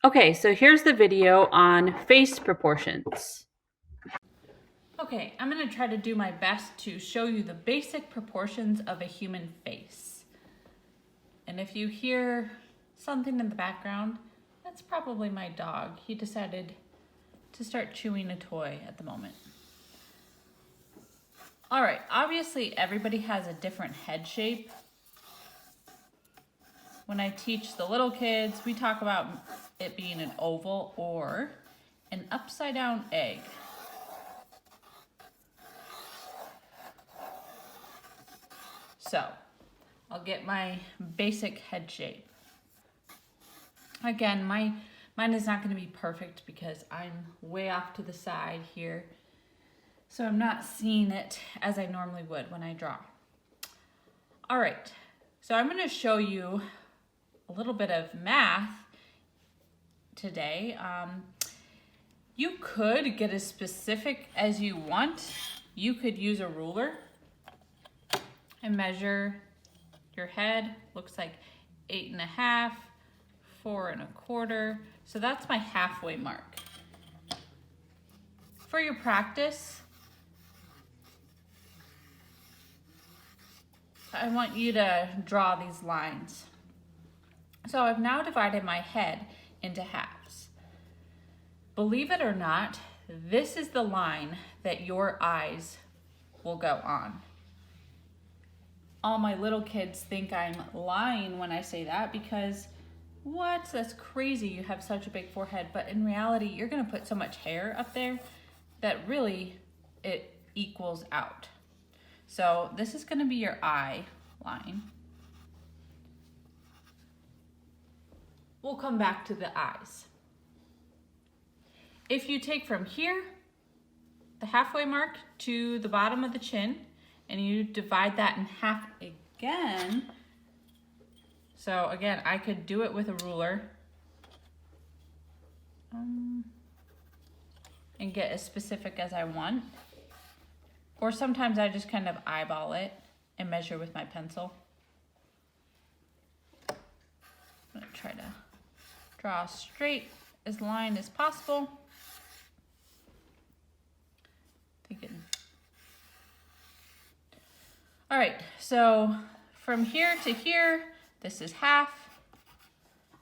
Okay, so here's the video on face proportions. Okay, I'm going to try to do my best to show you the basic proportions of a human face. And if you hear something in the background, that's probably my dog. He decided to start chewing a toy at the moment. All right, obviously everybody has a different head shape. When I teach the little kids, we talk about it being an oval or an upside down egg. So, I'll get my basic head shape. Again, mine is not going to be perfect because I'm way off to the side here. So I'm not seeing it as I normally would when I draw. All right, so I'm going to show you a little bit of math today. You could get as specific as you want. You could use a ruler and measure your head. Looks like 8.5, 4 1/4. So that's my halfway mark. For your practice, I want you to draw these lines. So I've now divided my head into halves. Believe it or not, this is the line that your eyes will go on. All my little kids think I'm lying when I say that because what? That's crazy. You have such a big forehead. But in reality, you're going to put so much hair up there that really it equals out. So this is going to be your eye line. We'll come back to the eyes. If you take from here, the halfway mark, to the bottom of the chin, and you divide that in half again. So again, I could do it with a ruler and get as specific as I want. Or sometimes I just kind of eyeball it and measure with my pencil. I'm gonna try to draw as straight as line as possible. All right, so from here to here, this is half.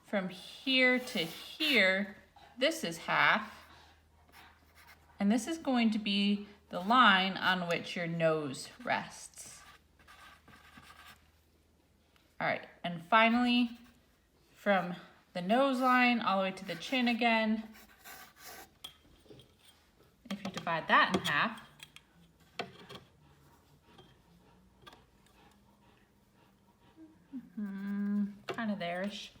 From here to here, this is half. And this is going to be the line on which your nose rests. All right, and finally, from the nose line all the way to the chin again, if you divide that in half, kind of there-ish.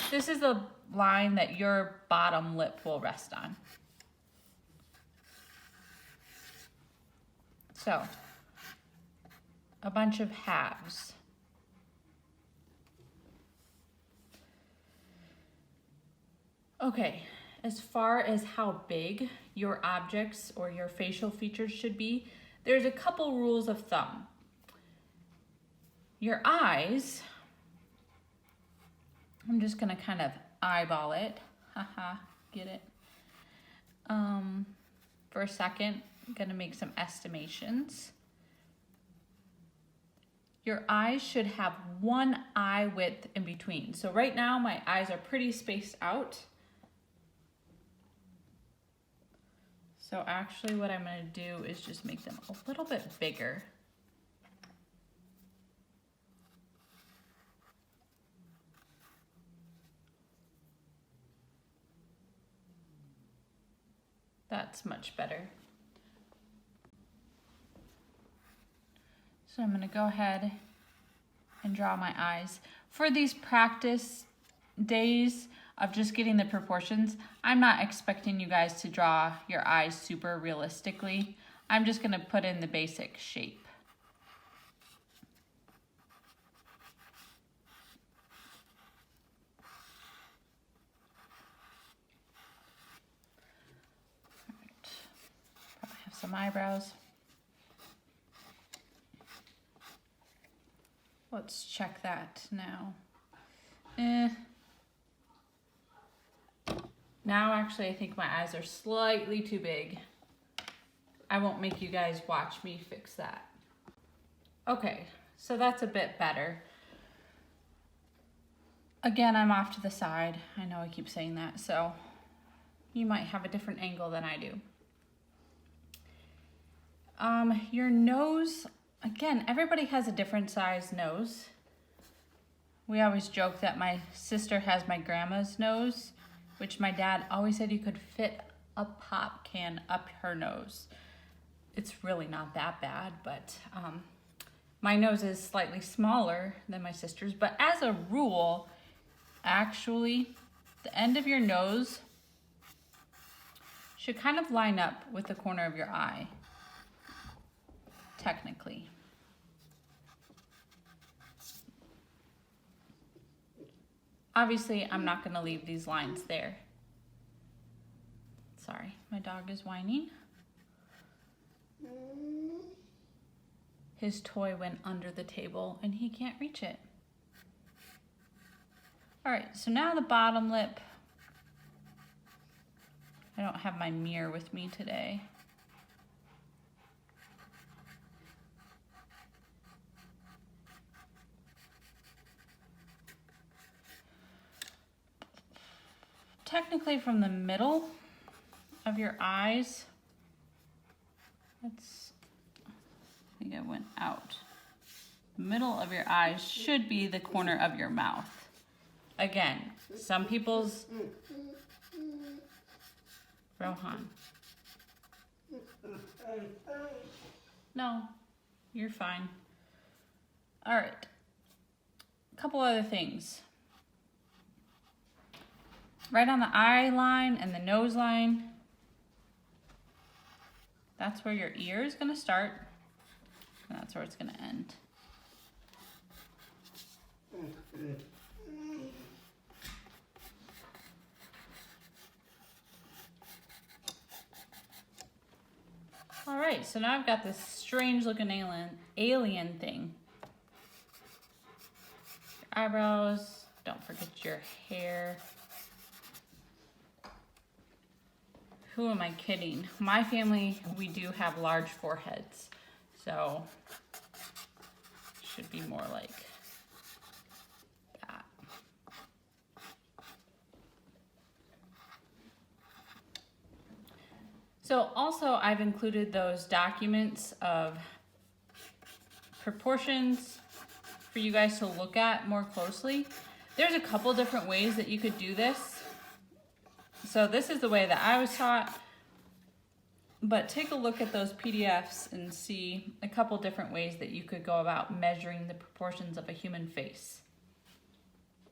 This is the line that your bottom lip will rest on. So, a bunch of halves. Okay, as far as how big your objects or your facial features should be, there's a couple rules of thumb. Your eyes, I'm just gonna kind of eyeball it. Haha, get it? For a second, I'm gonna make some estimations. Your eyes should have one eye width in between. So right now my eyes are pretty spaced out. So actually what I'm gonna do is just make them a little bit bigger. That's much better. So I'm gonna go ahead and draw my eyes. For these practice days of just getting the proportions, I'm not expecting you guys to draw your eyes super realistically. I'm just gonna put in the basic shape. Probably have some eyebrows. Let's check that now. Now actually I think my eyes are slightly too big. I won't make you guys watch me fix that. Okay, so that's a bit better. Again, I'm off to the side. I know I keep saying that, so you might have a different angle than I do. Your nose, again, everybody has a different size nose. We always joke that my sister has my grandma's nose, which my dad always said you could fit a pop can up her nose. It's really not that bad, but my nose is slightly smaller than my sister's. But as a rule, actually, the end of your nose should kind of line up with the corner of your eye, technically. Obviously, I'm not going to leave these lines there. Sorry, my dog is whining. His toy went under the table and he can't reach it. All right, so now the bottom lip. I don't have my mirror with me today. Technically from the middle of your eyes, I think it went out. The middle of your eyes should be the corner of your mouth. Again, some people's... Rohan. No, you're fine. All right. A couple other things. Right on the eye line and the nose line, that's where your ear is going to start, and that's where it's going to end. All right, so now I've got this strange looking alien thing. Your eyebrows, don't forget your hair. Who am I kidding? My family, we do have large foreheads, so should be more like that. So also I've included those documents of proportions for you guys to look at more closely. There's a couple different ways that you could do this. So this is the way that I was taught, but take a look at those PDFs and see a couple different ways that you could go about measuring the proportions of a human face.